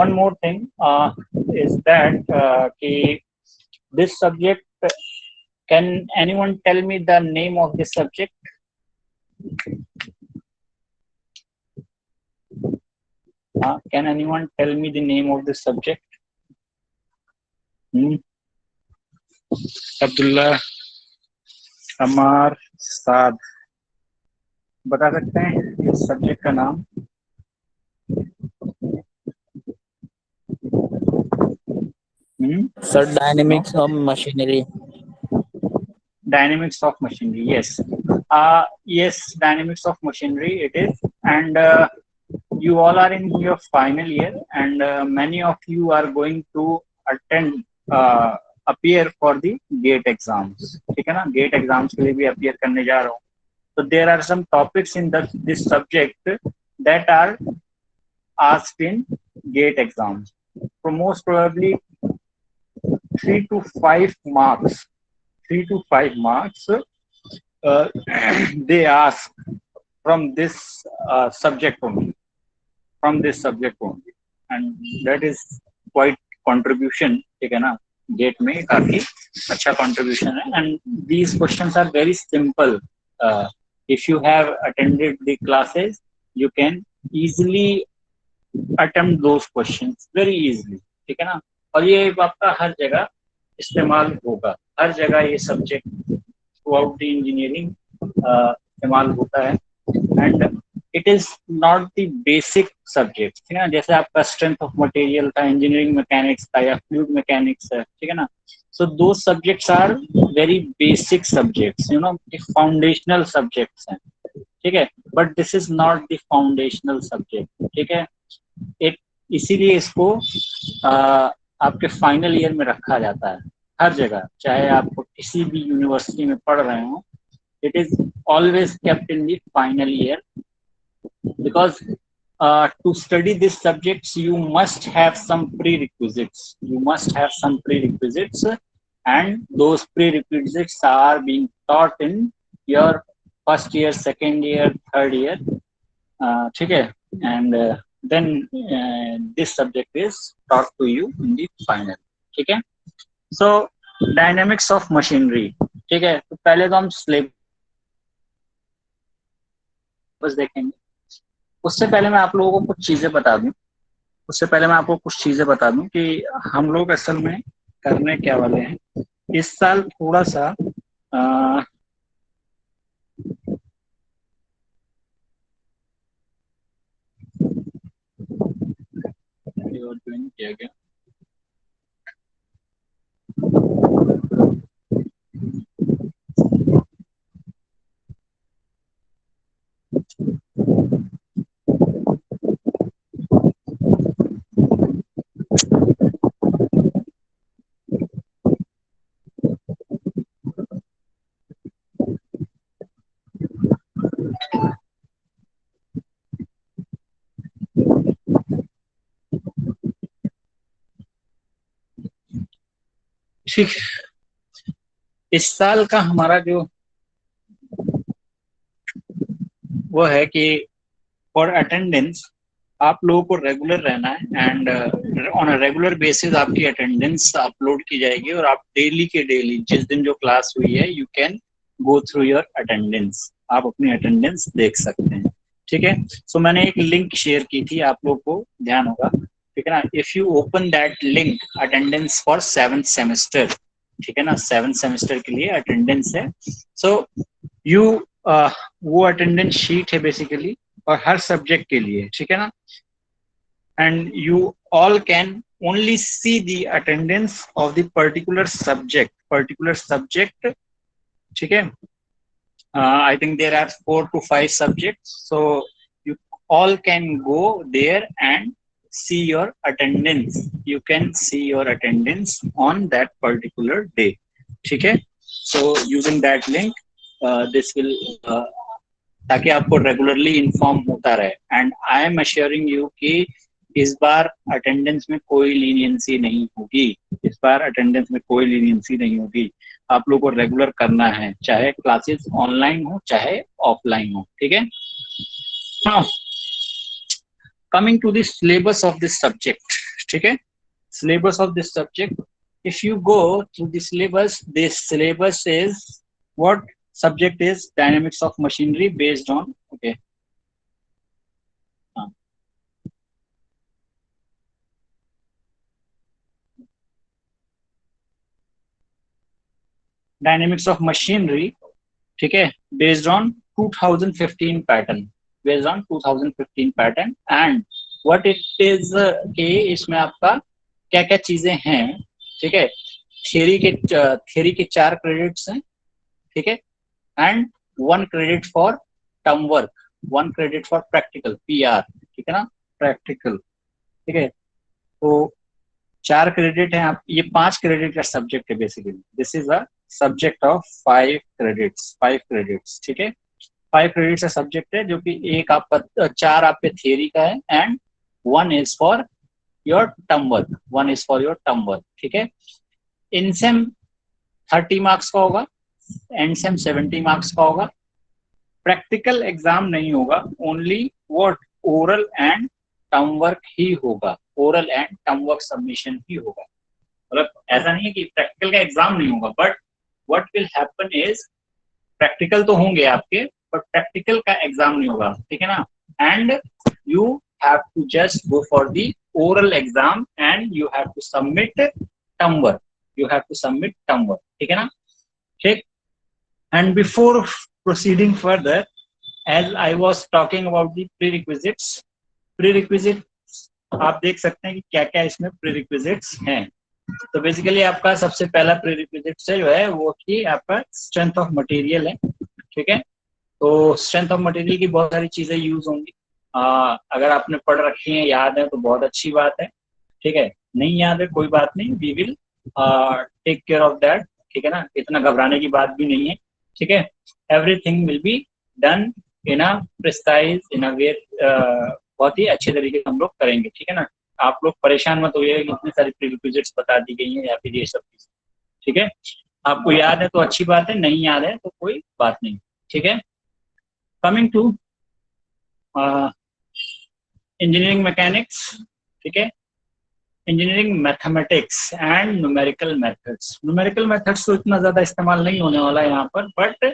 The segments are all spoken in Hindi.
one more thing is that this subject, can anyone tell me the name of this subject? Can anyone tell me the name of this subject? Abdullah, अमार, साद, बता सकते हैं इस सब्जेक्ट का नाम? Sir, dynamics of machinery. Dynamics of machinery, yes. Yes, dynamics of machinery it is. And you all are in your final year, and many of you are going to attend appear for the GATE exams. ठीक है ना, GATE exams के लिए भी appear करने जा रहा हूँ. So there are some topics in this subject that are asked in GATE exams. So most probably 3 to 5 marks they ask from this subject only, and that is quite contribution. ठीक है ना, GATE में काफी अच्छा contribution है, and these questions are very simple. If you have attended the classes, you can easily attempt those questions very easily. ठीक है ना, और ये आपका हर जगह इस्तेमाल होगा, हर जगह ये subject through out the engineering इस्तेमाल होता है. And it is not the basic subject. ठीक है ना, जैसे आपका स्ट्रेंथ ऑफ मटेरियल था, इंजीनियरिंग मैकेनिक्स था, या फ्लूइड मैकेनिक्स है. ठीक है ना, सो दो subjects are very basic subjects, you know, foundational subjects हैं. ठीक है, but this is not the foundational subject. ठीक है, एक इसीलिए इसको आपके फाइनल ईयर में रखा जाता है हर जगह, चाहे आप किसी भी यूनिवर्सिटी में पढ़ रहे हो. It is always kept in the final year, because to study these subjects you must have some prerequisites. And those prerequisites are being taught in your first year, second year, third year. ठीक है, and then this subject is taught to you in the final. ठीक है, so dynamics of machinery. ठीक है, तो पहले तो हम सिलेबस देखेंगे. उससे पहले मैं आप लोगों को कुछ चीजें बता दूं कि हम लोग असल में करने क्या वाले हैं. इस साल थोड़ा सा किया गया. ठीक, इस साल का हमारा जो वो है कि फॉर अटेंडेंस आप लोगों को रेगुलर रहना है, and on a regular basis आपकी अटेंडेंस अपलोड की जाएगी, और आप डेली के डेली जिस दिन जो क्लास हुई है you can go through your attendance, आप अपनी अटेंडेंस देख सकते हैं. ठीक है, सो मैंने एक लिंक शेयर की थी, आप लोग को ध्यान होगा. ठीक है ना, if you open that link, attendance for 7th semester. ठीक है ना, 7th सेमेस्टर के लिए अटेंडेंस है. सो यू वो अटेंडेंस शीट है बेसिकली, और हर सब्जेक्ट के लिए. ठीक है ना, and you all can only see the attendance of the particular subject. ठीक है, I think there are 4 to 5 subjects, so you all can go there and see your attendance. You can see your attendance on that particular day. ठीक है, so using that link this will ताकि आपको रेगुलरली इन्फॉर्म होता रहे. And I am assuring you कि इस बार अटेंडेंस में कोई लीनियंसी नहीं होगी. आप लोग को रेगुलर करना है, चाहे क्लासेस ऑनलाइन हो चाहे ऑफलाइन हो. ठीक है, now coming to the syllabus of this subject. ठीक है, syllabus of this subject. If you go through the syllabus, this syllabus is what subject is dynamics of machinery based on, okay, dynamics of machinery, ठीक है, based on 2015 pattern, based on 2015 pattern and what it is कि इसमें आपका क्या क्या चीजें हैं, ठीक है, थियरी के 4 क्रेडिट्स हैं, ठीक है, and 1 credit for term work, 1 credit for practical PR, ठीक है ना, प्रैक्टिकल, ठीक है, तो 4 क्रेडिट है आप, ये 5 क्रेडिट का सब्जेक्ट है basically, this is a subject of 5 credits, 5 credits, ठीक है, 5 क्रेडिट्स का सब्जेक्ट है, जो कि एक आपका 4 आपके थियरी का है and 1 is for your term work, 1 is for your term work, ठीक है। इनसेम 30 मार्क्स का होगा, एंडसेम 70 मार्क्स का होगा, प्रैक्टिकल एग्जाम नहीं होगा, only what oral and term work ही होगा, oral and term work submission ही होगा, मतलब ऐसा नहीं है कि प्रैक्टिकल का एग्जाम नहीं होगा, but what will happen is practical तो होंगे आपके, बट प्रैक्टिकल का एग्जाम नहीं होगा, ठीक है ना, and you have to just go for the oral exam and you have to submit term work, you have to submit term work, ठीक है ना, ठीक। And before proceeding further, as I was talking about the prerequisites, आप देख सकते हैं कि क्या क्या इसमें prerequisites हैं। तो बेसिकली आपका सबसे पहला prerequisite जो है वो कि आपका स्ट्रेंथ ऑफ मटेरियल है, ठीक है, तो स्ट्रेंथ ऑफ मटेरियल की बहुत सारी चीजें यूज होंगी, अगर आपने पढ़ रखी हैं, याद है तो बहुत अच्छी बात है, ठीक है, नहीं याद है कोई बात नहीं, we will take care of that, ठीक है ना, इतना घबराने की बात भी नहीं है, ठीक है, everything will be done in a precise in a way, बहुत ही अच्छे तरीके से हम लोग करेंगे, ठीक है ना, आप लोग परेशान मत होइए कि इतनी सारी प्रीरिक्विजिट्स बता दी गई हैं या फिर ये सब चीज, ठीक है, आपको याद है तो अच्छी बात है, नहीं याद है तो कोई बात नहीं, ठीक है। कमिंग टू इंजीनियरिंग मैकेनिक्स, ठीक है, engineering mathematics and numerical methods, numerical methods तो इतना ज्यादा इस्तेमाल नहीं होने वाला है यहाँ पर, बट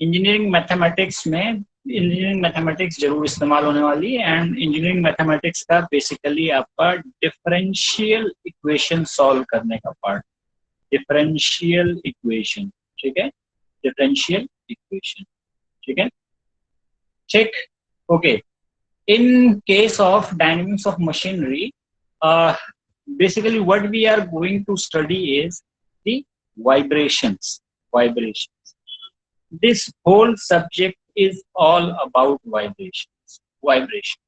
इंजीनियरिंग मैथमेटिक्स में इंजीनियरिंग मैथमेटिक्स जरूर इस्तेमाल होने वाली है, एंड इंजीनियरिंग मैथमेटिक्स का बेसिकली आपका डिफरेंशियल इक्वेशन सॉल्व करने का पार्ट, डिफरेंशियल इक्वेशन, ठीक है, डिफरेंशियल इक्वेशन, ठीक है, ठीक, okay. In case of dynamics of machinery, basically what we are going to study is the vibrations, vibrations. This whole subject is all about vibrations, vibration,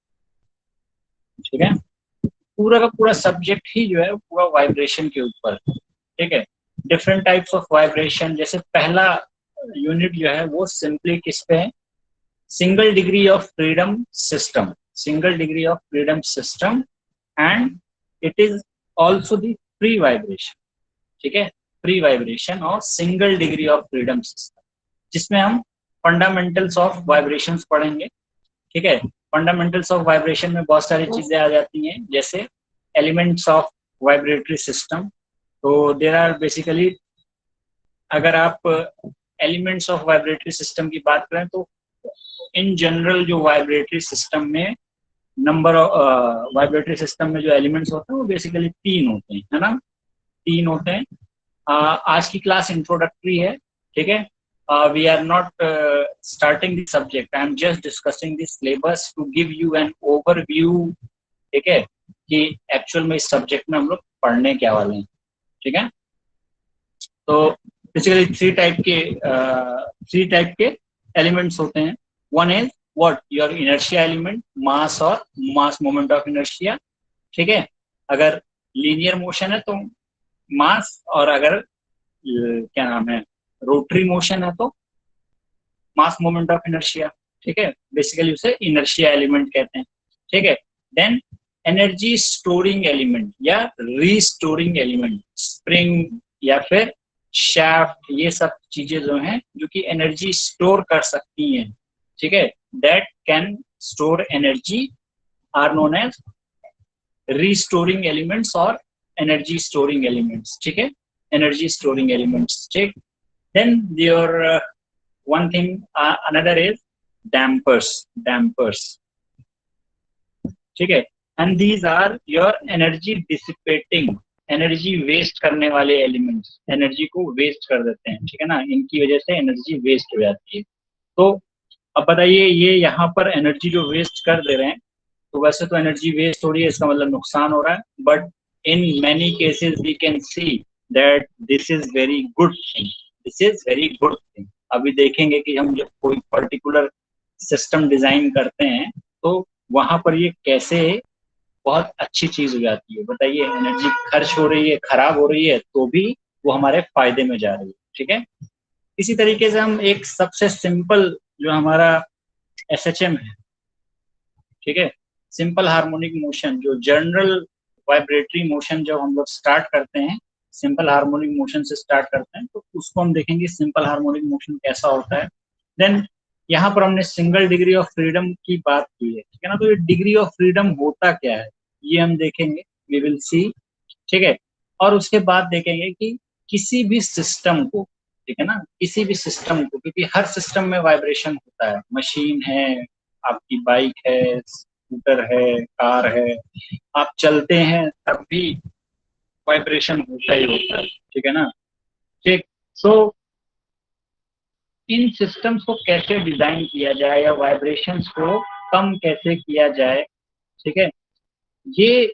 ठीक है, पूरा का पूरा सब्जेक्ट ही जो है पूरा वाइब्रेशन के ऊपर, ठीक है, डिफरेंट टाइप्स ऑफ वाइब्रेशन, जैसे पहला यूनिट जो है वो सिंपली किस पे है, single degree of freedom system, single degree of freedom system, and it is also the free vibration, ठीक है, free vibration और single degree of freedom system, जिसमें हम फंडामेंटल्स ऑफ वाइब्रेशंस पढ़ेंगे, ठीक है, फंडामेंटल्स ऑफ वाइब्रेशन में बहुत सारी चीजें आ जाती हैं, जैसे एलिमेंट्स ऑफ वाइब्रेटरी सिस्टम, तो देयर आर बेसिकली, अगर आप एलिमेंट्स ऑफ वाइब्रेटरी सिस्टम की बात करें तो इन जनरल जो वाइब्रेटरी सिस्टम में नंबर वाइब्रेटरी सिस्टम में जो एलिमेंट्स होते हैं वो बेसिकली 3 होते हैं, है ना, 3 होते हैं। आज की क्लास इंट्रोडक्टरी है, ठीक है, we are not starting the subject, I am just discussing the syllabus to give you an overview, ठीक है, कि एक्चुअल में इस सब्जेक्ट में हम लोग पढ़ने क्या वाले हैं, ठीक है। तो बेसिकली 3 टाइप के एलिमेंट्स होते हैं, one is what your inertia element, mass और मास मोमेंट ऑफ इनर्शिया, ठीक है, अगर लीनियर मोशन है तो मास, और अगर क्या नाम है रोटरी मोशन है तो मास मोमेंट ऑफ इनर्शिया, ठीक है, बेसिकली उसे इनर्शिया एलिमेंट कहते हैं, ठीक है। देन एनर्जी स्टोरिंग एलिमेंट या रीस्टोरिंग एलिमेंट, स्प्रिंग या फिर शाफ्ट, ये सब चीजें जो हैं जो कि एनर्जी स्टोर कर सकती हैं, ठीक है, that can store energy are known as restoring elements और एनर्जी स्टोरिंग एलिमेंट्स, ठीक है, एनर्जी स्टोरिंग एलिमेंट्स, ठीक। Then your one thing another is dampers, dampers, ठीक है, and these are your energy dissipating, energy waste करने वाले एलिमेंट्स, एनर्जी को वेस्ट कर देते हैं, ठीक है ना, इनकी वजह से एनर्जी वेस्ट हो जाती है। तो अब बताइए, ये यहाँ पर एनर्जी जो वेस्ट कर दे रहे हैं, तो वैसे तो एनर्जी वेस्ट हो रही है, इसका मतलब नुकसान हो रहा है, but in many cases we can see that this is very good thing, this is very good thing. अभी देखेंगे कि हम जब कोई पर्टिकुलर सिस्टम डिजाइन करते हैं तो वहां पर ये कैसे बहुत अच्छी चीज हो जाती है। बताइए, एनर्जी खर्च हो रही है, खराब हो रही है, तो भी वो हमारे फायदे में जा रही है, ठीक है। इसी तरीके से हम एक सबसे सिंपल जो हमारा एसएचएम है, ठीक है, सिंपल हार्मोनिक मोशन, जो जनरल वाइब्रेटरी मोशन जब हम लोग स्टार्ट करते हैं, सिंपल हार्मोनिक मोशन से स्टार्ट करते हैं, तो उसको हम देखेंगे सिंपल हार्मोनिक मोशन कैसा होता है। देन यहाँ पर हमने सिंगल डिग्री ऑफ फ्रीडम की बात की है, ठीक है ना, तो ये डिग्री ऑफ फ्रीडम होता क्या है ये हम देखेंगे, वी विल सी, ठीक है। और उसके बाद देखेंगे कि किसी भी सिस्टम को, ठीक है ना, किसी भी सिस्टम को, क्योंकि हर सिस्टम में वाइब्रेशन होता है, मशीन है, आपकी बाइक है, स्कूटर है, कार है, आप चलते हैं तब भी वाइब्रेशन होता ही होता है, ठीक है ना, ठीक। सो इन सिस्टम्स को कैसे डिजाइन किया जाए या वाइब्रेशंस को कम कैसे किया जाए, ठीक है, ये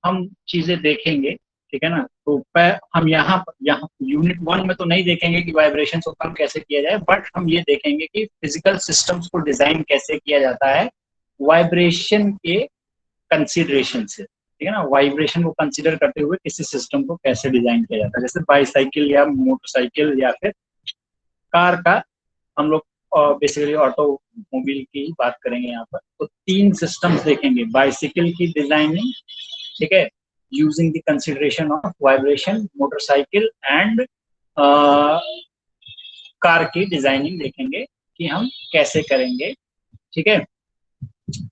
हम चीजें देखेंगे, ठीक है ना। तो हम यहाँ यूनिट 1 में तो नहीं देखेंगे कि वाइब्रेशन को कम कैसे किया जाए, बट हम ये देखेंगे कि फिजिकल सिस्टम्स को डिजाइन कैसे किया जाता है वाइब्रेशन के कंसिडरेशन से, ठीक है ना, वाइब्रेशन को कंसिडर करते हुए किसी सिस्टम को कैसे डिजाइन किया जाता है। जैसे बाईसाइकिल या मोटरसाइकिल या फिर कार का हम लोग बेसिकली ऑटोमोबाइल की ही बात करेंगे यहाँ पर। तो 3 सिस्टम्स देखेंगे, बाइसिकल की डिजाइनिंग, ठीक है, using the consideration of vibration, motorcycle and car की डिजाइनिंग देखेंगे कि हम कैसे करेंगे, ठीक है।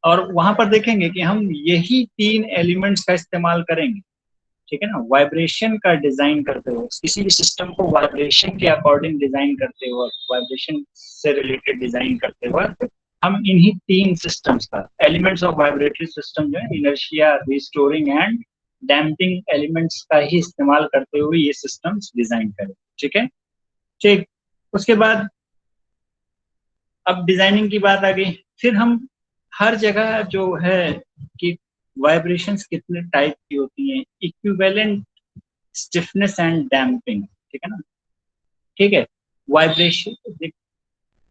और वहां पर देखेंगे कि हम यही 3 एलिमेंट्स का इस्तेमाल करेंगे, ठीक है ना, वाइब्रेशन का डिजाइन करते हुए, किसी भी सिस्टम को वाइब्रेशन के अकॉर्डिंग डिजाइन करते हुए, वाइब्रेशन से रिलेटेड डिजाइन करते हुए, हम इन्हीं 3 सिस्टम्स का, एलिमेंट्स ऑफ वाइब्रेटरी सिस्टम जो है, inertia, restoring and damping elements का ही इस्तेमाल करते हुए ये सिस्टम्स डिजाइन करें, ठीक है, ठीक। उसके बाद अब डिजाइनिंग की बात आ गई, फिर हम हर जगह जो है कि वाइब्रेशंस कितने टाइप की होती हैं, इक्विवेलेंट, स्टिफनेस एंड डैम्पिंग, ठीक है ना, ठीक है। वाइब्रेशन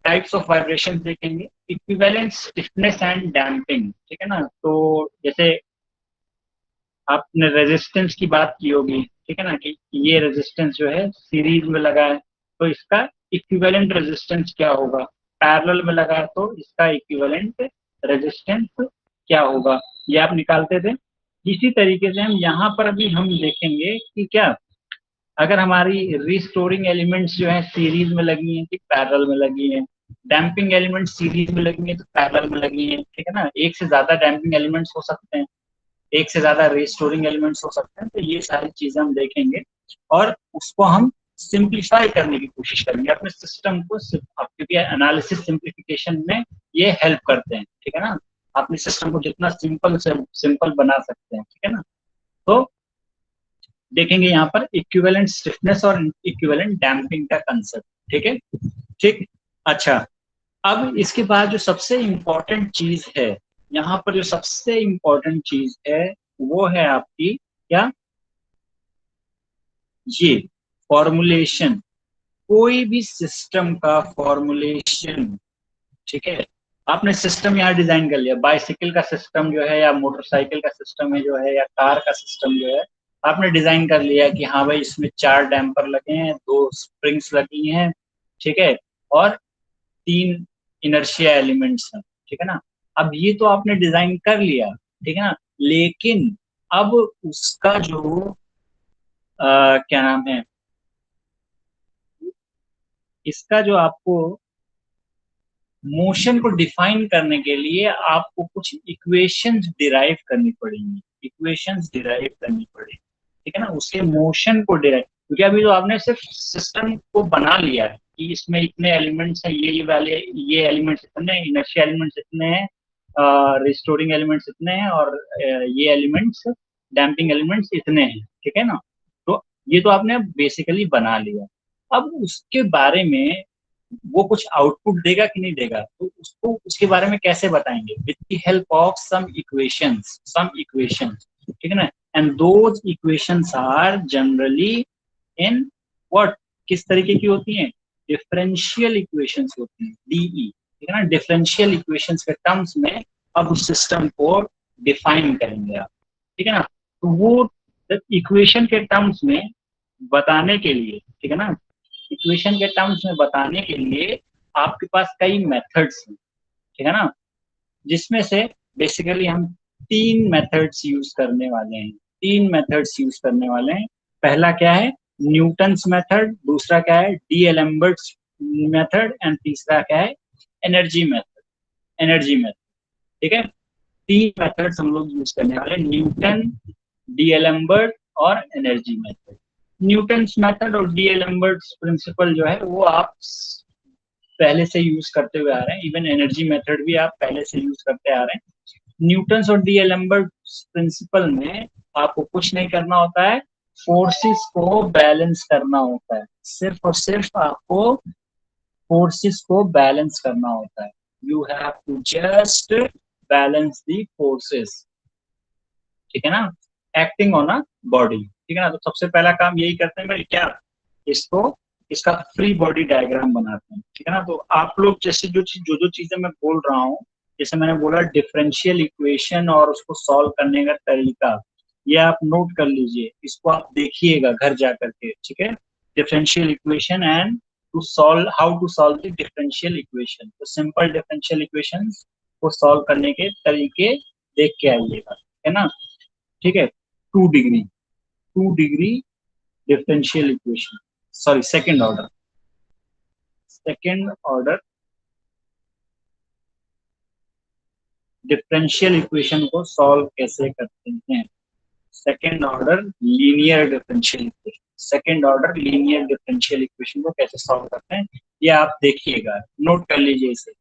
टाइप्स ऑफ वाइब्रेशन देखेंगे, इक्विवेलेंट, स्टिफनेस एंड डैम्पिंग, ठीक है ना। तो जैसे आपने रेजिस्टेंस की बात की होगी, ठीक है ना, कि ये रेजिस्टेंस जो है सीरीज में लगा है, तो इसका इक्विवेलेंट रेजिस्टेंस क्या होगा, पैरेलल में लगा है तो इसका इक्विवेलेंट रेजिस्टेंस क्या होगा, ये आप निकालते थे। इसी तरीके से हम यहाँ पर भी हम देखेंगे कि क्या, अगर हमारी रिस्टोरिंग एलिमेंट्स जो है सीरीज में लगी हैं कि पैरेलल में लगी हैं, डैम्पिंग एलिमेंट्स सीरीज में लगी हैं तो पैरेलल में लगी हैं, ठीक है ना, एक से ज्यादा डैम्पिंग एलिमेंट्स हो सकते हैं, एक से ज्यादा रिस्टोरिंग एलिमेंट्स हो सकते हैं, तो ये सारी चीजें हम देखेंगे और उसको हम सिंप्लीफाई करने की कोशिश करेंगे अपने सिस्टम को, क्योंकि एनालिसिस सिंप्लीफिकेशन में ये हेल्प करते हैं, ठीक है ना, अपने सिस्टम को जितना सिंपल से सिंपल बना सकते हैं, ठीक है ना। तो देखेंगे यहाँ पर इक्विवेलेंट स्टिफनेस और इक्विवेलेंट डैम्पिंग का कंसेप्ट, ठीक है, ठीक। अच्छा, अब इसके बाद जो सबसे इंपॉर्टेंट चीज है, यहाँ पर जो सबसे इंपॉर्टेंट चीज है वो है आपकी क्या, ये फॉर्मुलेशन, कोई भी सिस्टम का फॉर्मुलेशन, ठीक है। आपने सिस्टम यहाँ डिजाइन कर लिया, बाइसिकल का सिस्टम जो है या मोटरसाइकिल का सिस्टम है जो है या कार का सिस्टम जो है, आपने डिजाइन कर लिया कि हाँ भाई इसमें 4 डैम्पर लगे हैं, 2 स्प्रिंग्स लगी हैं, ठीक है, और 3 इनर्शिया एलिमेंट्स हैं, ठीक है ना। अब ये तो आपने डिजाइन कर लिया, ठीक है ना, लेकिन अब उसका जो क्या नाम है, इसका जो आपको मोशन को डिफाइन करने के लिए आपको कुछ इक्वेशंस डिराइव करनी पड़ेंगी, इक्वेशंस डिराइव करनी पड़े, ठीक है ना, उसके मोशन को डिराइव, क्योंकि अभी तो आपने सिर्फ सिस्टम को बना लिया है कि इसमें इतने एलिमेंट्स हैं, ये वाले ये एलिमेंट्स इतने हैं, इनर्शिया एलिमेंट्स इतने हैं, रिस्टोरिंग एलिमेंट्स इतने हैं, और ये एलिमेंट्स डैम्पिंग एलिमेंट्स इतने हैं, ठीक है ना। तो ये तो आपने बेसिकली बना लिया। अब उसके बारे में वो कुछ आउटपुट देगा कि नहीं देगा, तो उसको उसके बारे में कैसे बताएंगे, with the help of some equations, ठीक है ना। And those equations are generally in what, किस तरीके की होती हैं, डिफरेंशियल इक्वेशंस होती हैं, डीई, ठीक है ना। डिफरेंशियल इक्वेशंस के टर्म्स में अब उस सिस्टम को डिफाइन करेंगे आप, ठीक है ना। तो वो इक्वेशन के टर्म्स में बताने के लिए, ठीक है ना, इक्वेशन के टर्म्स में बताने के लिए आपके पास कई मेथड्स हैं, ठीक है ना, जिसमें से बेसिकली हम तीन मेथड्स यूज करने वाले हैं, पहला क्या है, न्यूटन्स मेथड, दूसरा क्या है, डीएलएम्बर्ट्स मेथड, एंड तीसरा क्या है, एनर्जी मेथड, ठीक है। तीन मेथड्स हम लोग यूज करने वाले, न्यूटन, डीएलएम्बर्ट और एनर्जी मेथड। न्यूटन्स मेथड और डीएलएम्बर्ट्स प्रिंसिपल जो है वो आप पहले से यूज करते हुए आ रहे हैं, इवन एनर्जी मेथड भी आप पहले से यूज करते आ रहे हैं। न्यूटन्स और डीएलएम्बर्ट्स प्रिंसिपल में आपको कुछ नहीं करना होता है, फोर्सेस को बैलेंस करना होता है, सिर्फ और सिर्फ आपको फोर्सेस को बैलेंस करना होता है। You have to just balance the forces, ठीक है ना, एक्टिंग ऑन अ बॉडी, ठीक है ना। तो सबसे पहला काम यही करते हैं भाई, क्या, इसको इसका फ्री बॉडी डायग्राम बनाते हैं, ठीक है ना। तो आप लोग जैसे जो चीजें मैं बोल रहा हूँ, जैसे मैंने बोला डिफरेंशियल इक्वेशन और उसको सॉल्व करने का तरीका, ये आप नोट कर लीजिए, इसको आप देखिएगा घर जा करके, ठीक है। Differential equation and to solve, how to solve the differential equation, तो सिंपल डिफरेंशियल इक्वेशंस को सॉल्व करने के तरीके देख के आइएगा, है ना, ठीक है। 2 degree differential equation, sorry second order differential equation को सॉल्व कैसे करते हैं, second order linear differential equation को कैसे सॉल्व करते हैं, ये आप देखिएगा, नोट कर लीजिए इसे।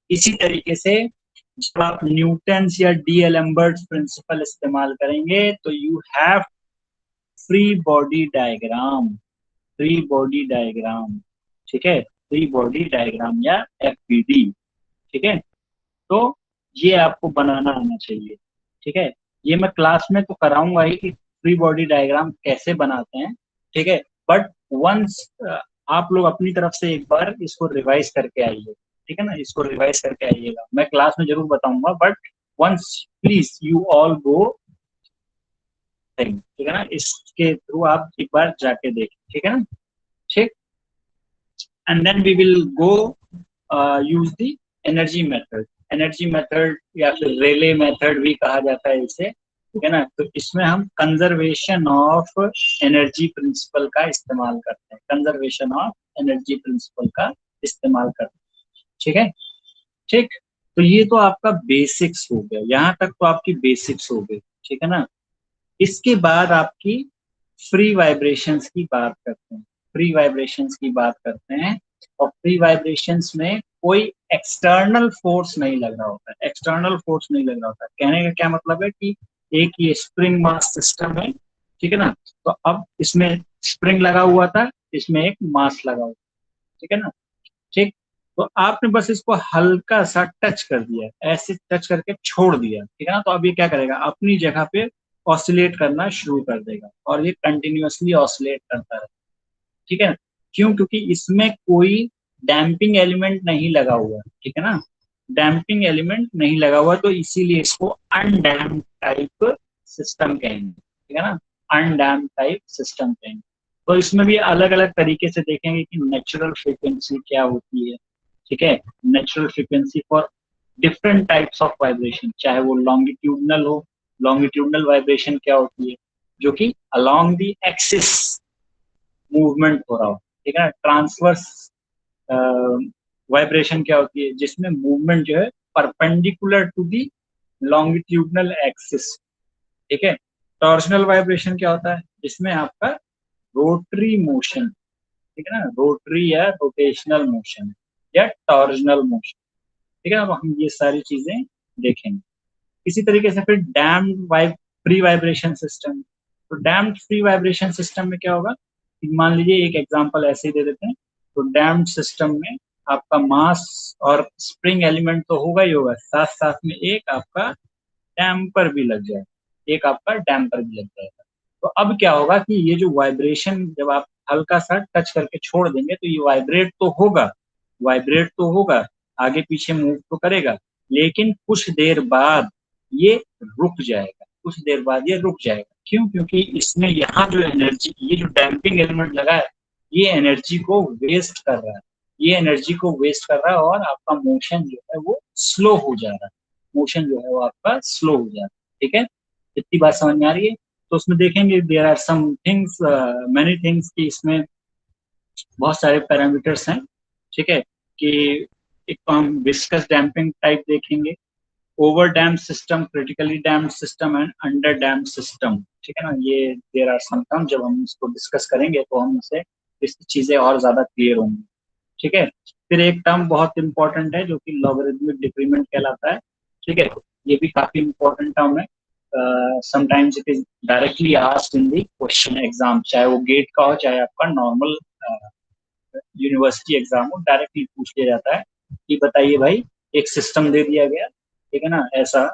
इसी तरीके से जब आप न्यूटन्स या डीएलएम्बर्ट्स प्रिंसिपल इस्तेमाल करेंगे तो you have free body diagram, ठीक है, फ्री बॉडी डायग्राम या एफबीडी, ठीक है। तो ये आपको बनाना आना चाहिए, ठीक है। ये मैं क्लास में तो कराऊंगा ही कि फ्री बॉडी डायग्राम कैसे बनाते हैं, ठीक है। बट वंस आप लोग अपनी तरफ से एक बार इसको रिवाइज करके आइए, ठीक है ना, इसको रिवाइज करके आइएगा, मैं क्लास में जरूर बताऊंगा, but once please you all go thing, ठीक है ना, इसके थ्रू आप एक बार जाके देखें, ठीक है ना, ठीक। And then we will go use the energy method या फिर रेले मेथड भी कहा जाता है इसे, ठीक है ना। तो इसमें हम कंजर्वेशन ऑफ एनर्जी प्रिंसिपल का इस्तेमाल करते हैं, ठीक है, ठीक। तो ये तो आपका बेसिक्स हो गया, यहाँ तक तो आपकी बेसिक्स हो गई, ठीक है ना। इसके बाद आपकी फ्री वाइब्रेशंस की बात करते हैं, और फ्री वाइब्रेशंस में कोई एक्सटर्नल फोर्स नहीं लग रहा होता है, कहने का क्या मतलब है कि एक ये स्प्रिंग मास सिस्टम है, ठीक है ना। तो अब इसमें स्प्रिंग लगा हुआ था, इसमें एक मास लगा हुआ, ठीक है ना, ठीक। तो आपने बस इसको हल्का सा टच कर दिया, ऐसे टच करके छोड़ दिया, ठीक है ना। तो अब ये क्या करेगा, अपनी जगह पे ऑसिलेट करना शुरू कर देगा, और ये कंटिन्यूअसली ऑसिलेट करता है, ठीक है। क्यों, क्योंकि इसमें कोई डैम्पिंग एलिमेंट नहीं लगा हुआ, ठीक है ना, डैम्पिंग एलिमेंट नहीं लगा हुआ, तो इसीलिए इसको अनडैम्प टाइप सिस्टम कहेंगे, ठीक है ना, अनडैम्प टाइप सिस्टम कहेंगे। तो इसमें भी अलग अलग तरीके से देखेंगे कि नेचुरल फ्रीक्वेंसी क्या होती है, ठीक है, natural frequency for different types of vibration, चाहे वो लॉन्गिट्यूडनल हो, लॉन्गिट्यूडनल वाइब्रेशन क्या होती है, जो कि अलोंग द एक्सिस मूवमेंट हो रहा हो, ठीक है ना। ट्रांसवर्स वाइब्रेशन क्या होती है, जिसमें मूवमेंट जो है perpendicular to the longitudinal axis, ठीक है। टॉर्शनल वाइब्रेशन क्या होता है? जिसमें आपका रोटरी मोशन, ठीक है ना, रोटरी या रोटेशनल मोशन या टॉर्जनल मोशन, ठीक है ना। अब हम ये सारी चीजें देखेंगे। इसी तरीके से फिर damped vibe free vibration system. तो डैम्ड फ्री वाइब्रेशन सिस्टम में क्या होगा कि मान लीजिए एक एग्जांपल ऐसे ही दे देते हैं। तो डैम्ड सिस्टम में आपका मास और स्प्रिंग एलिमेंट तो होगा ही होगा, साथ साथ में एक आपका डैम्पर भी लग जाएगा, एक आपका डैम्पर भी लग जाएगा। तो अब क्या होगा कि ये जो वाइब्रेशन जब आप हल्का सा टच करके छोड़ देंगे तो ये वाइब्रेट तो होगा, वाइब्रेट तो होगा, आगे पीछे मूव तो करेगा, लेकिन कुछ देर बाद ये रुक जाएगा, कुछ देर बाद ये रुक जाएगा। क्यों? क्योंकि इसमें यहाँ जो एनर्जी, ये जो डैम्पिंग एलिमेंट लगा है, ये एनर्जी को वेस्ट कर रहा है, ये एनर्जी को वेस्ट कर रहा है और आपका मोशन जो है वो स्लो हो जा रहा है, मोशन जो है वो आपका स्लो हो जाता है। ठीक है, इतनी बात समझ में आ रही है? तो उसमें देखेंगे there are some things, many things, कि इसमें बहुत सारे पैरामीटर्स हैं। ठीक है, कि एक तो हम विस्कस डैम्पिंग टाइप देखेंगे, over damp system, critically damp system and under damp system. ठीक है ना, ये देयर आर सम टर्म, जब हम इसको डिस्कस करेंगे तो हम इसे इस चीजें और ज्यादा क्लियर होंगी। ठीक है, फिर एक टर्म बहुत इंपॉर्टेंट है जो कि लॉगरिथमिक डिक्रीमेंट कहलाता है। ठीक है, ये भी काफी इंपॉर्टेंट टर्म है। Sometimes it is directly asked in the question exam, चाहे वो गेट का हो चाहे आपका नॉर्मल यूनिवर्सिटी एग्जाम हो, डायरेक्टली पूछ लिया जाता है कि बताइए भाई, एक सिस्टम दे दिया गया, ठीक है ना, ऐसा,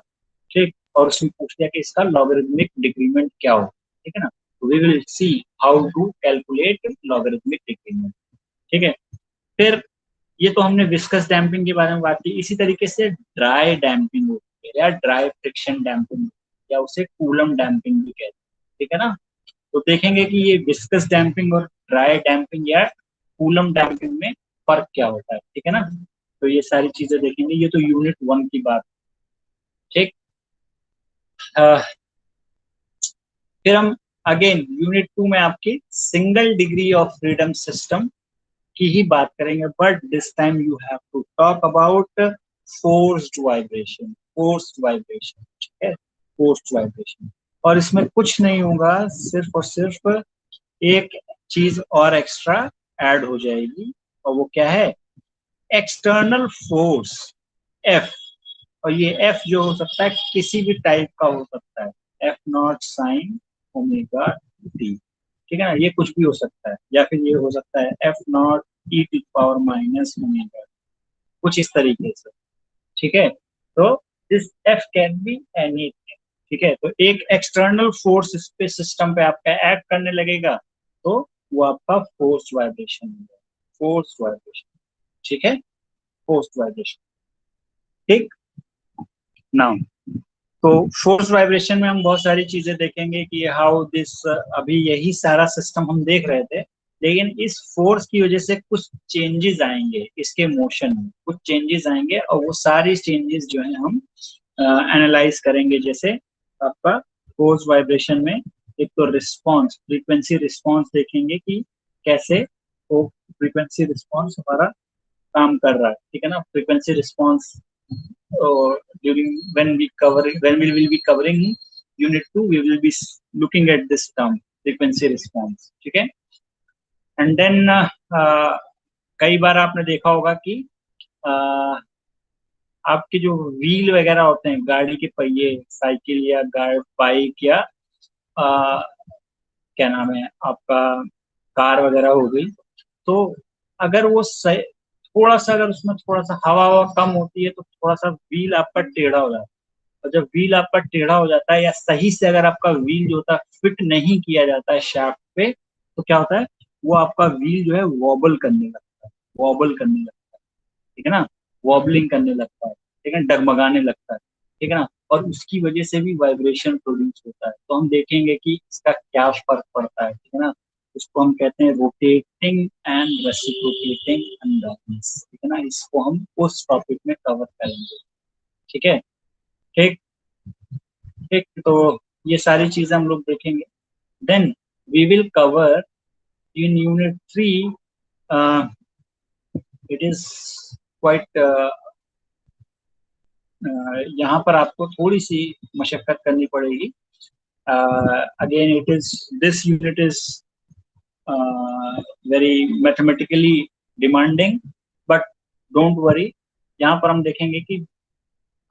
ठीक, और उसमें पूछ लिया कि इसका लॉगरिथमिक डिक्रीमेंट क्या हो। ठीक है ना, we will see how to calculate logarithmic decrement. ठीक है, फिर ये तो हमने विस्कस डैम्पिंग के बारे में बात की। इसी तरीके से ड्राई डैम्पिंग होती है या ड्राई फ्रिक्शन डैम्पिंग या उसे कूलम डैम्पिंग भी कहते हैं। ठीक है ना, तो देखेंगे कि ये विस्कस डैम्पिंग और ड्राई डैम्पिंग या कूलम डैम्पिंग में फर्क क्या होता है। ठीक है ना, तो ये सारी चीजें देखेंगे। ये तो यूनिट 1 की बात। ठीक, अह, फिर हम अगेन यूनिट 2 में आपकी single degree of freedom system की ही बात करेंगे, but this time you have to talk about forced vibration, forced vibration. ठीक है, फोर्स्ड वाइब्रेशन, और इसमें कुछ नहीं होगा, सिर्फ और सिर्फ एक चीज और एक्स्ट्रा ऐड हो जाएगी, और वो क्या है? External force, F. और ये एफ जो हो सकता है किसी भी टाइप का हो सकता है, F not sine omega T. ठीक है ना, ये कुछ भी हो सकता है, या फिर ये हो सकता है F nought E to power minus omega, कुछ इस तरीके से। ठीक है, तो this F can be anything. ठीक है, तो एक एक्सटर्नल फोर्स इस पे सिस्टम पे आपका एक्ट करने लगेगा, तो वो आपका फोर्स वाइब्रेशन होगा, फोर्स वाइब्रेशन। ठीक है, फोर्स वाइब्रेशन। ठीक, नाउ तो फोर्स वाइब्रेशन में हम बहुत सारी चीजें देखेंगे कि हाउ दिस, अभी यही सारा सिस्टम हम देख रहे थे, लेकिन इस फोर्स की वजह से कुछ चेंजेस आएंगे, इसके मोशन में कुछ चेंजेस आएंगे, और वो सारी चेंजेस जो है हम एनालाइज करेंगे। जैसे आपका फोर्स वाइब्रेशन में एक तो रिस्पॉन्स, फ्रीक्वेंसी रिस्पॉन्स देखेंगे कि कैसे वो फ्रीक्वेंसी रिस्पॉन्स हमारा काम कर रहा है। ठीक है ना, frequency response during when we will be covering unit 2, we will be looking at this term frequency response. ठीक है, एंड देन कई बार आपने देखा होगा कि uh, आपके जो व्हील वगैरह होते हैं, गाड़ी के पहिए, साइकिल या बाइक या uh, क्या नाम है आपका, कार वगैरह हो गई, तो अगर वो थोड़ा सा, अगर उसमें थोड़ा सा हवा हवा कम होती है तो थोड़ा सा व्हील आपका टेढ़ा हो जाता है। और जब व्हील आपका टेढ़ा हो जाता है, या सही से अगर आपका व्हील जो होता है फिट नहीं किया जाता है शाफ्ट पे, तो क्या होता है, वो आपका व्हील जो है वॉबल करने लगता है, वॉबल करने लगता है। ठीक है ना, वॉबलिंग करने लगता है, ठीक है, डगमगाने लगता है। ठीक है ना, और उसकी वजह से भी वाइब्रेशन प्रोड्यूस होता है। तो हम देखेंगे कि इसका क्या फर्क पड़ता है। ठीक है ना, इसको हम कहते हैं रोटेटिंग एंड रेसिप्रोकेटिंग अनबैलेंस। ठीक है ना, इसको हम उस टॉपिक में कवर करेंगे। ठीक है, ठीक, ठीक, तो ये सारी चीजें हम लोग देखेंगे। Then we will cover in unit 3, it is quite, यहाँ पर आपको थोड़ी सी मशक्कत करनी पड़ेगी। Again, it is this unit is very mathematically demanding, but don't worry, यहाँ पर हम देखेंगे कि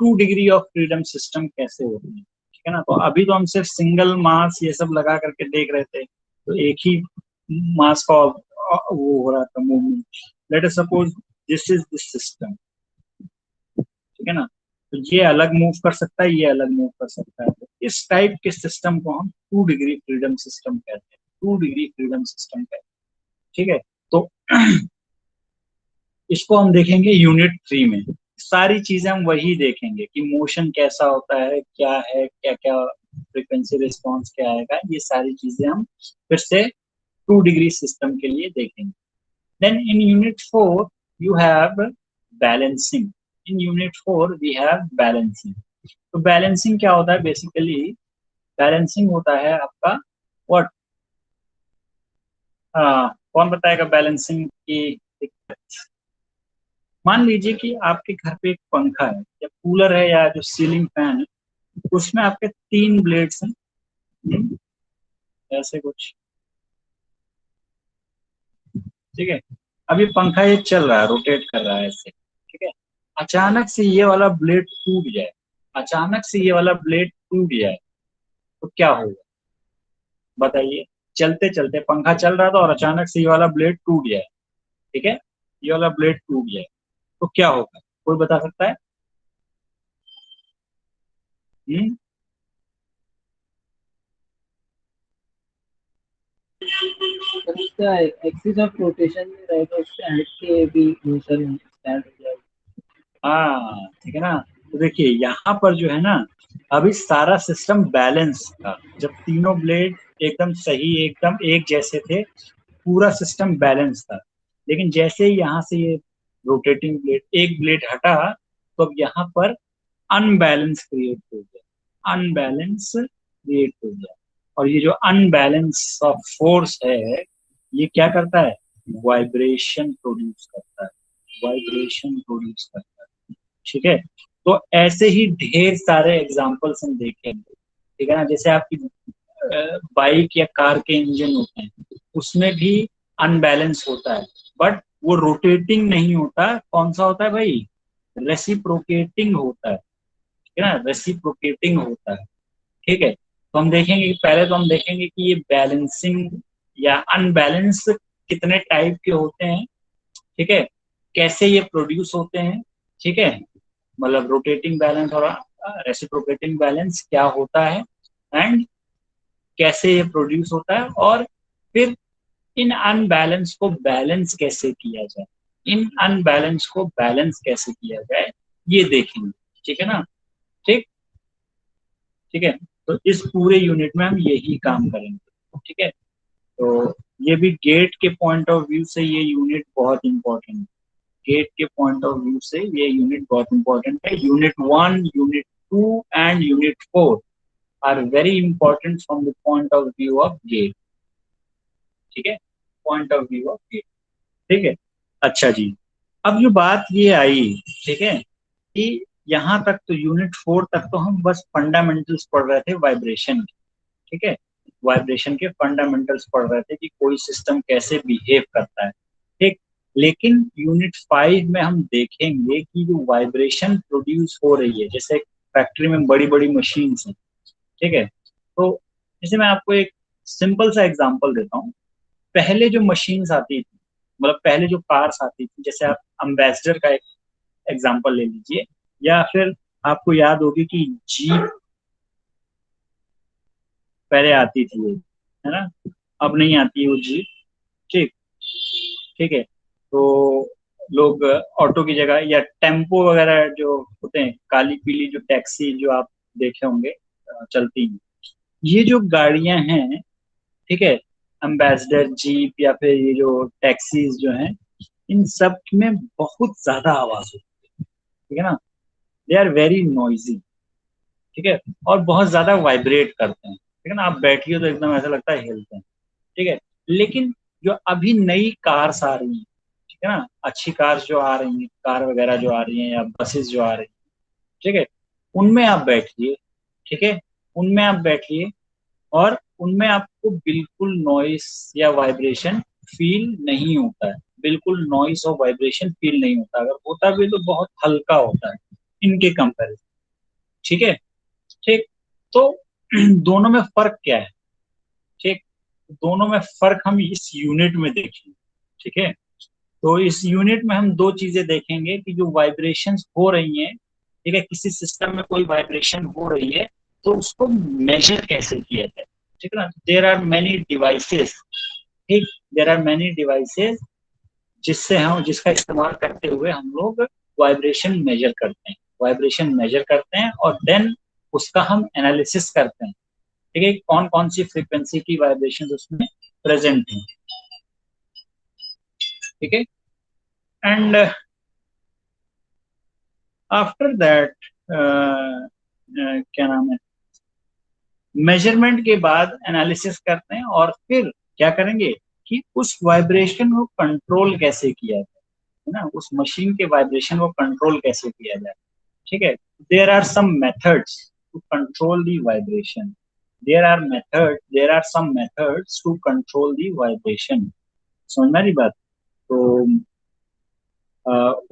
2 डिग्री ऑफ फ्रीडम सिस्टम कैसे होती है, ठीक है ना। तो अभी तो हम सिर्फ सिंगल मास ये सब लगा करके देख रहे थे, तो एक ही मास का वो हो रहा था movement. Let us suppose this is this system, ठीक है ना। तो ये अलग मूव कर सकता है, ये अलग मूव कर सकता है। तो इस टाइप के सिस्टम को हम 2 डिग्री फ्रीडम सिस्टम कहते हैं, 2 डिग्री फ्रीडम सिस्टम कहते हैं, ठीक है। तो इसको हम देखेंगे यूनिट 3 में। सारी चीजें हम वही देखेंगे कि मोशन कैसा होता है, क्या है, क्या क्या फ्रीक्वेंसी रिस्पॉन्स क्या आएगा, ये सारी चीजें हम फिर से 2 डिग्री सिस्टम के लिए देखेंगे। Then in unit 4 you have balancing. In unit 4 we have balancing. तो बैलेंसिंग क्या होता है? बेसिकली बैलेंसिंग होता है आपका व्हाट, कौन बताएगा बैलेंसिंग की दिक्कत? मान लीजिए कि आपके घर पे एक पंखा है या कूलर है या जो सीलिंग फैन है, उसमें आपके 3 ब्लेड्स हैं, ऐसे कुछ, ठीक है। अभी पंखा ये चल रहा है, रोटेट कर रहा है ऐसे, ठीक है। अचानक से ये वाला ब्लेड टूट जाए, अचानक से ये वाला ब्लेड टूट जाए, तो क्या होगा बताइए? चलते चलते पंखा चल रहा था और अचानक से ये वाला ब्लेड टूट जाए, ठीक है, ये वाला ब्लेड टूट जाए, तो क्या होगा? कोई बता सकता है? हम्म पर इसका एक्सिस ऑफ रोटेशन में रहेगा, उससे हट के भी मोशन स्टार्ट हो जाएगा। हाँ, ठीक है ना। तो देखिए यहाँ पर जो है ना, अभी सारा सिस्टम बैलेंस था, जब तीनों ब्लेड एकदम सही, एकदम एक जैसे थे, पूरा सिस्टम बैलेंस था। लेकिन जैसे ही यहाँ से ये रोटेटिंग ब्लेड, एक ब्लेड हटा, तो अब यहाँ पर अनबैलेंस क्रिएट हो गया, अनबैलेंस क्रिएट हो गया। और ये जो अनबैलेंस ऑफ फोर्स है, ये क्या करता है? वाइब्रेशन प्रोड्यूस करता है, वाइब्रेशन प्रोड्यूस करता है, ठीक है। तो ऐसे ही ढेर सारे एग्जांपल्स हम देखेंगे, ठीक है ना। जैसे आपकी बाइक या कार के इंजन होते हैं, उसमें भी अनबैलेंस होता है, बट वो रोटेटिंग नहीं होता। कौन सा होता है भाई? रेसिप्रोकेटिंग होता है, ठीक है ना, रेसिप्रोकेटिंग होता है, ठीक है। तो हम देखेंगे कि पहले तो हम देखेंगे कि ये बैलेंसिंग या अनबैलेंस कितने टाइप के होते हैं, ठीक है, कैसे ये प्रोड्यूस होते हैं, ठीक है, मतलब रोटेटिंग बैलेंस और रेसिप्रोकेटिंग बैलेंस क्या होता है, एंड कैसे ये प्रोड्यूस होता है, और फिर इन अनबैलेंस को बैलेंस कैसे किया जाए, इन अनबैलेंस को बैलेंस कैसे किया जाए, ये देखेंगे, ठीक है ना। ठीक, ठीक है। तो इस पूरे यूनिट में हम यही काम करेंगे, ठीक है। तो ये भी गेट के पॉइंट ऑफ व्यू से ये यूनिट बहुत इंपॉर्टेंट है। गेट के पॉइंट ऑफ व्यू से ये यूनिट बहुत इंपॉर्टेंट है। Unit 1, unit 2 and unit 4 are very important from the point of view of GATE, ठीक है, point of view of GATE, ठीक है। अच्छा जी, अब जो बात ये आई, ठीक है, कि यहाँ तक तो यूनिट 4 तक तो हम बस फंडामेंटल्स पढ़ रहे थे वाइब्रेशन के, ठीक है, वाइब्रेशन के फंडामेंटल्स पढ़ रहे थे कि कोई सिस्टम कैसे बिहेव करता है, ठीक। लेकिन यूनिट 5 में हम देखेंगे कि जो वाइब्रेशन प्रोड्यूस हो रही है, जैसे फैक्ट्री में बड़ी बड़ी मशीन है, ठीक है। तो जैसे मैं आपको एक सिंपल सा एग्जांपल देता हूँ। पहले जो मशीन्स आती थी, मतलब पहले जो कार्स आती थी, जैसे आप अम्बेसडर का एक एग्जांपल ले लीजिए, या फिर आपको याद होगी कि जीप पहले आती थी, है ना, अब नहीं आती वो जीप, ठीक, ठीक है। तो लोग ऑटो की जगह या टेम्पो वगैरह जो होते हैं, काली पीली जो टैक्सी जो आप देखे होंगे चलती हैं, ये जो गाड़ियां हैं, ठीक है, अम्बेसडर, जीप या फिर ये जो टैक्सीज जो हैं, इन सब में बहुत ज्यादा आवाज होती है, ठीक है ना। दे आर वेरी नॉइजी, ठीक है, और बहुत ज्यादा वाइब्रेट करते हैं, ठीक है ना। आप बैठिए तो एकदम ऐसा लगता है हिलते हैं, ठीक है। लेकिन जो अभी नई कार्स आ रही हैं, ठीक है ना, अच्छी कार्स जो आ रही हैं, कार वगैरह जो आ रही हैं या बसेस जो आ रही हैं, ठीक है, उनमें आप बैठिए, ठीक है, उनमें आप बैठिए, और उनमें आपको बिल्कुल नॉइस या वाइब्रेशन फील नहीं होता है, बिल्कुल नॉइस और वाइब्रेशन फील नहीं होता, अगर होता भी तो बहुत हल्का होता है इनके कंपैरिजन। ठीक है। ठीक। तो दोनों में फर्क क्या है? ठीक। दोनों में फर्क हम इस यूनिट में देखेंगे। ठीक है। तो इस यूनिट में हम दो चीजें देखेंगे कि जो वाइब्रेशंस हो रही हैं, ठीक है, किसी सिस्टम में कोई वाइब्रेशन हो रही है तो उसको मेजर कैसे किया जाए। ठीक है ना। There are many devices. ठीक। देर आर मैनी डिवाइसेस जिससे हम जिसका इस्तेमाल करते हुए हम लोग वाइब्रेशन मेजर करते हैं, वाइब्रेशन मेजर करते हैं और देन उसका हम एनालिसिस करते हैं। ठीक है। कौन कौन सी फ्रीक्वेंसी की वाइब्रेशन उसमें प्रेजेंट है। ठीक है। एंड आफ्टर दैट क्या नाम है, मेजरमेंट के बाद एनालिसिस करते हैं और फिर क्या करेंगे कि उस वाइब्रेशन को कंट्रोल कैसे किया जाए, है ना, उस मशीन के वाइब्रेशन को कंट्रोल कैसे किया जाए। ठीक है। There are some methods to control the vibration. There are some methods to control the vibration. समझ में आ रही बात? तो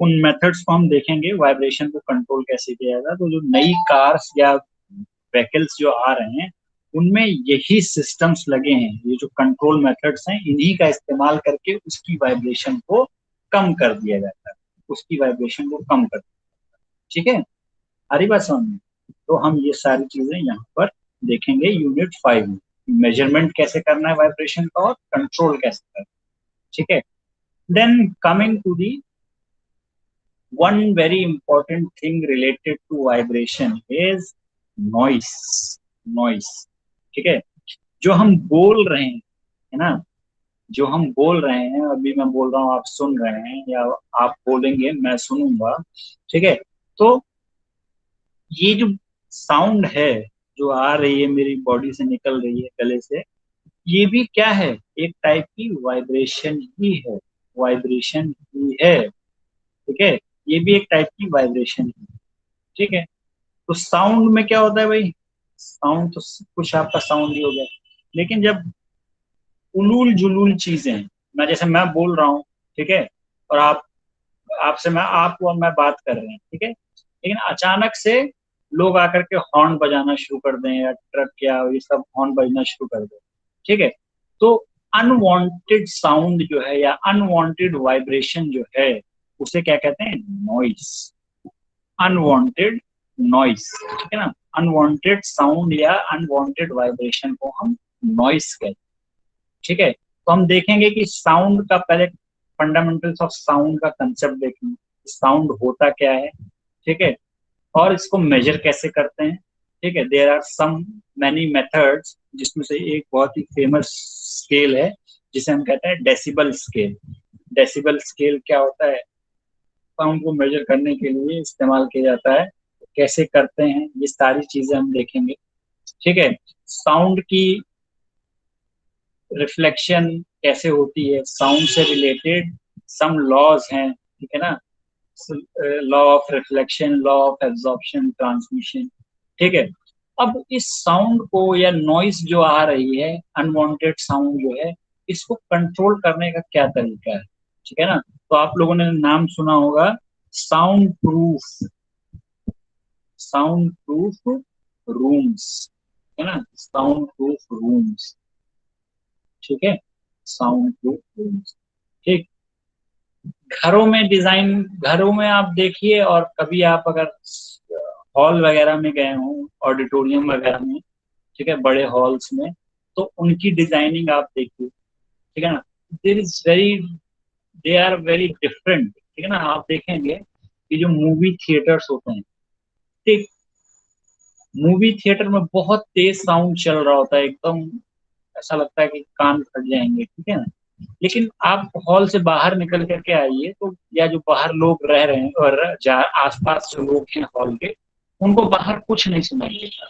उन मेथड्स को हम देखेंगे, वाइब्रेशन को कंट्रोल कैसे किया जाता है। तो जो नई कार्स या व्हीकल्स जो आ रहे हैं उनमें यही सिस्टम्स लगे हैं, ये जो कंट्रोल मेथड्स हैं इन्हीं का इस्तेमाल करके उसकी वाइब्रेशन को कम कर दिया जाता है, उसकी वाइब्रेशन को कम कर। ठीक है। हरी बात समझ में? तो हम ये सारी चीजें यहाँ पर देखेंगे यूनिट 5 में, मेजरमेंट कैसे करना है वाइब्रेशन का और कंट्रोल कैसे करना है। ठीक है। Then coming to the one very important thing related to vibration is noise. Noise. ठीक है। जो हम बोल रहे हैं, है ना, जो हम बोल रहे हैं, अभी मैं बोल रहा हूँ आप सुन रहे हैं या आप बोलेंगे मैं सुनूंगा। ठीक है। तो ये जो साउंड है जो आ रही है मेरी बॉडी से निकल रही है गले से, ये भी क्या है, एक टाइप की वाइब्रेशन ही है, वाइब्रेशन ही है। ठीक है। ये भी एक टाइप की वाइब्रेशन है। ठीक है। तो साउंड में क्या होता है भाई, साउंड तो कुछ आपका साउंड ही हो गया, लेकिन जब उलूल जुलूल चीजें, मैं जैसे मैं बोल रहा हूँ, ठीक है, और आप, आपसे मैं, आप और मैं बात कर रहे हैं, ठीक है, लेकिन अचानक से लोग आकर के हॉर्न बजाना शुरू कर दें या ट्रक या ये सब हॉर्न बजना शुरू कर दें। ठीक है। तो अनवांटेड साउंड जो है या अनवांटेड वाइब्रेशन जो है उसे क्या कहते हैं, नॉइस। Unwanted noise. ठीक है ना। अनवांटेड साउंड या अनवांटेड वाइब्रेशन को हम नॉइस कहते हैं। ठीक है। तो हम देखेंगे कि साउंड का पहले फंडामेंटल्स ऑफ साउंड का कंसेप्ट देखेंगे, साउंड होता क्या है। ठीक है। और इसको मेजर कैसे करते हैं। ठीक है। There are some many methods, जिसमें से एक बहुत ही फेमस स्केल है जिसे हम कहते हैं डेसिबल स्केल। डेसिबल स्केल क्या होता है, साउंड को मेजर करने के लिए इस्तेमाल किया जाता है, कैसे करते हैं ये सारी चीजें हम देखेंगे। ठीक है। साउंड की रिफ्लेक्शन कैसे होती है, साउंड से रिलेटेड सम लॉज हैं, ठीक है ना, law of reflection, law of absorption, transmission. ठीक है। अब इस साउंड को या नॉइस जो आ रही है, अनवांटेड साउंड जो है, इसको कंट्रोल करने का क्या तरीका है। ठीक है ना। तो आप लोगों ने नाम सुना होगा sound proof, sound proof rooms, है ना, साउंड प्रूफ रूम्स। ठीक है। Sound proof rooms. ठीक। घरों में डिजाइन, घरों में आप देखिए, और कभी आप अगर हॉल वगैरह में गए हों, ऑडिटोरियम वगैरह में, ठीक है, बड़े हॉल्स में, तो उनकी डिजाइनिंग आप देखिए। ठीक है ना। There is very, they are very different. ठीक है ना। आप देखेंगे कि जो मूवी थिएटर्स होते हैं, ठीक, मूवी थिएटर में बहुत तेज साउंड चल रहा होता है, एकदम ऐसा लगता है कि कान फट जाएंगे। ठीक है ना। लेकिन आप हॉल से बाहर निकल करके आइए तो, या जो बाहर लोग रह रहे हैं और जहाँ आसपास जो लोग हैं हॉल के, उनको बाहर कुछ नहीं सुनाई देता,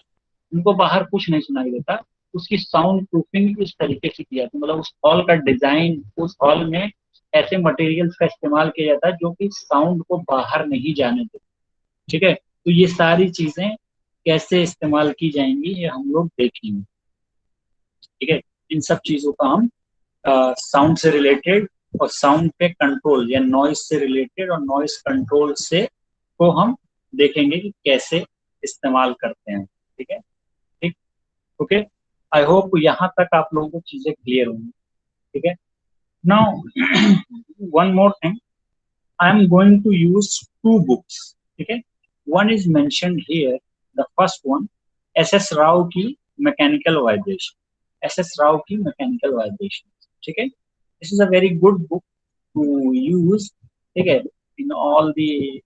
उनको बाहर कुछ नहीं सुनाई देता। उसकी साउंड प्रूफिंग इस तरीके से की जाती है, मतलब उस हॉल का डिजाइन, उस हॉल में ऐसे मटेरियल्स का इस्तेमाल किया जाता है जो कि साउंड को बाहर नहीं जाने देते। ठीक है। तो ये सारी चीजें कैसे इस्तेमाल की जाएंगी ये हम लोग देखेंगे। ठीक है, इन सब चीजों का हम साउंड से रिलेटेड और साउंड पे कंट्रोल या नॉइस से रिलेटेड और नॉइस कंट्रोल से को हम देखेंगे कि कैसे इस्तेमाल करते हैं। ठीक है, ठीक, ओके। आई होप यहाँ तक आप लोगों को चीजें क्लियर होंगी। ठीक है, now one more thing, I am going to use two books. ठीक है, one is mentioned here, the first one, S S Rao की mechanical vibration, S S Rao की मैकेनिकल वाइब्रेशन। ठीक है, this is a very good book to use. ठीक है, in all the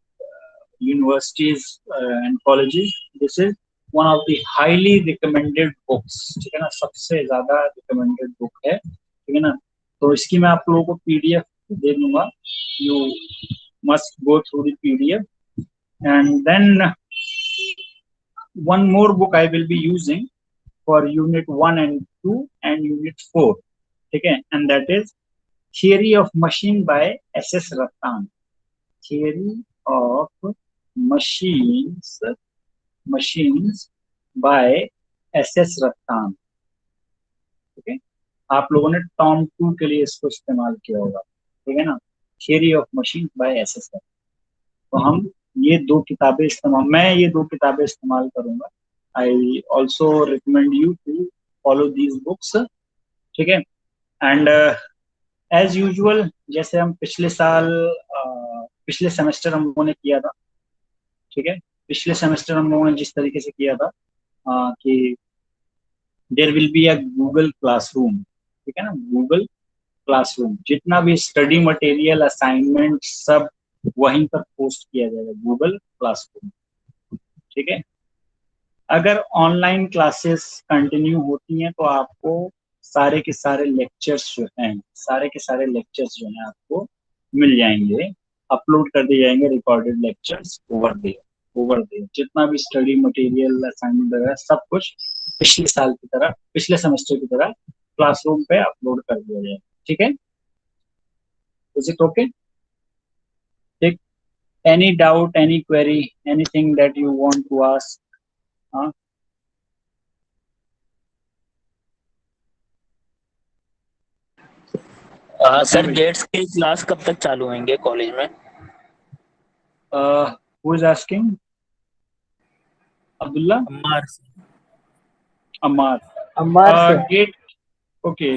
universities and colleges, this is one of the highly recommended books। ठीक है ना, सबसे ज्यादा रिकमेंडेड बुक है। ठीक है ना, तो इसकी मैं आप लोगों को पीडीएफ दे दूंगा, you must go through the PDF. And then one more book I will be using for unit 1 and 2 and unit 4। ठीक है, and that is Theory of Machine by S.S. Rattan। Theory of Machines machines by S.S. Rattan। ठीक है, आप लोगों ने टॉम 2 के लिए इसको इस्तेमाल किया होगा। ठीक है ना, theory of machine by S S. तो हम ये दो किताबें इस्तेमाल मैं ये दो किताबें इस्तेमाल करूंगा। I also recommend you to follow these books. ठीक है, एंड एज यूजुअल, जैसे हम पिछले साल पिछले सेमेस्टर हम लोगों ने किया था। ठीक है, पिछले सेमेस्टर हम लोगों ने जिस तरीके से किया था कि there will be a Google classroom. ठीक है ना, गूगल क्लासरूम, जितना भी स्टडी मटेरियल असाइनमेंट सब वहीं पर पोस्ट किया जाएगा, गूगल क्लासरूम। ठीक है, अगर ऑनलाइन क्लासेस कंटिन्यू होती हैं तो आपको सारे के सारे लेक्चर्स जो हैं, सारे के सारे लेक्चर्स जो हैं आपको मिल जाएंगे, अपलोड कर दिए जाएंगे, रिकॉर्डेड लेक्चर्स ओवर देयर जितना भी स्टडी मटेरियल असाइनमेंट वगैरह सब कुछ पिछले साल की तरह, पिछले सेमेस्टर की तरह क्लासरूम पे अपलोड कर दिया जाएगा। ठीक है, इज इट ओके? ठीक, any doubt, any query, anything that you want to ask? हाँ, बताएं सर भाई। गेट्स की क्लास कब तक चालू होंगे कॉलेज में? Who is asking? Abdullah? Ammar से। अम्मार? अम्मार से। GATE, okay.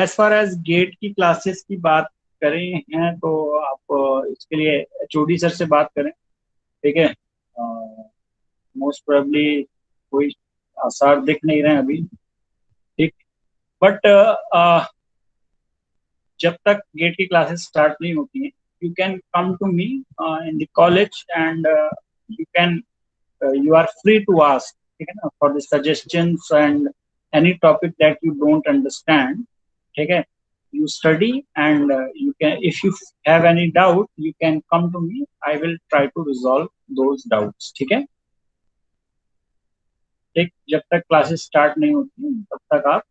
As far as GATE की क्लासेस की बात करें हैं तो आप इसके लिए एचओडी सर से बात करें। ठीक है, मोस्ट प्रोबेबली कोई आसार दिख नहीं रहे हैं अभी। ठीक, बट जब तक गेट की क्लासेस स्टार्ट नहीं होती हैं, you can come to me in the college and you can you are free to ask, ठीक है ना, for the suggestions and any topic that you don't understand। ठीक है, you study and you can, if you have any doubt, you can come to me, I will try to resolve those doubts। ठीक है, ठीक, जब तक क्लासेस स्टार्ट नहीं होती हैं तब तक आप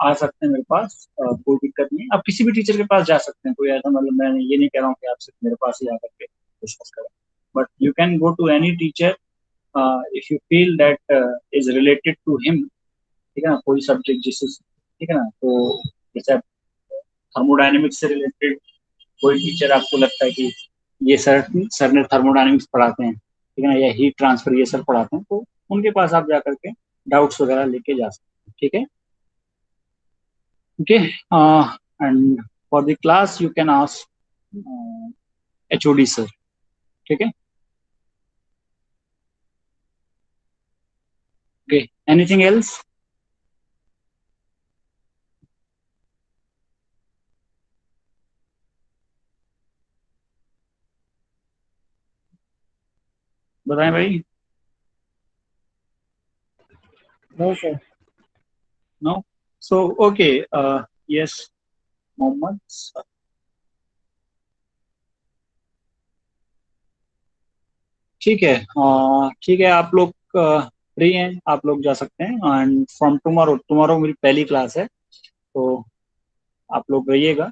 आ सकते हैं मेरे पास, कोई दिक्कत नहीं। आप किसी भी टीचर के पास जा सकते हैं, कोई ऐसा, मतलब मैं ये नहीं कह रहा हूँ कि आप सिर्फ मेरे पास ही आकर के डिस्कस करें, but you can go to any teacher if you feel that is related to him। ठीक है ना, कोई सब्जेक्ट जिससे, ठीक है ना, तो जैसे थर्मोडायनेमिक्स से रिलेटेड कोई टीचर आपको लगता है कि ये सर ने थर्मोडायनेमिक्स पढ़ाते हैं, ठीक है ना, या हीट ट्रांसफर ये सर पढ़ाते हैं, तो उनके पास आप जा करके डाउट्स वगैरह लेके जा सकते हैं। ठीक है, okay. And for the class you can ask HOD sir. ठीक है, ओके, एनीथिंग एल्स? बताएं भाई। No sir. No, so okay, yes, Mohammad. ठीक है, ठीक है, आप लोग फ्री हैं, आप लोग जा सकते हैं, एंड फ्रॉम टुमारो, टुमारो मेरी पहली क्लास है, तो आप लोग रहिएगा।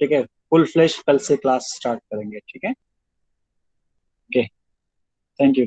ठीक है, फुल फ्लैश कल से क्लास स्टार्ट करेंगे। ठीक है, ओके, थैंक यू।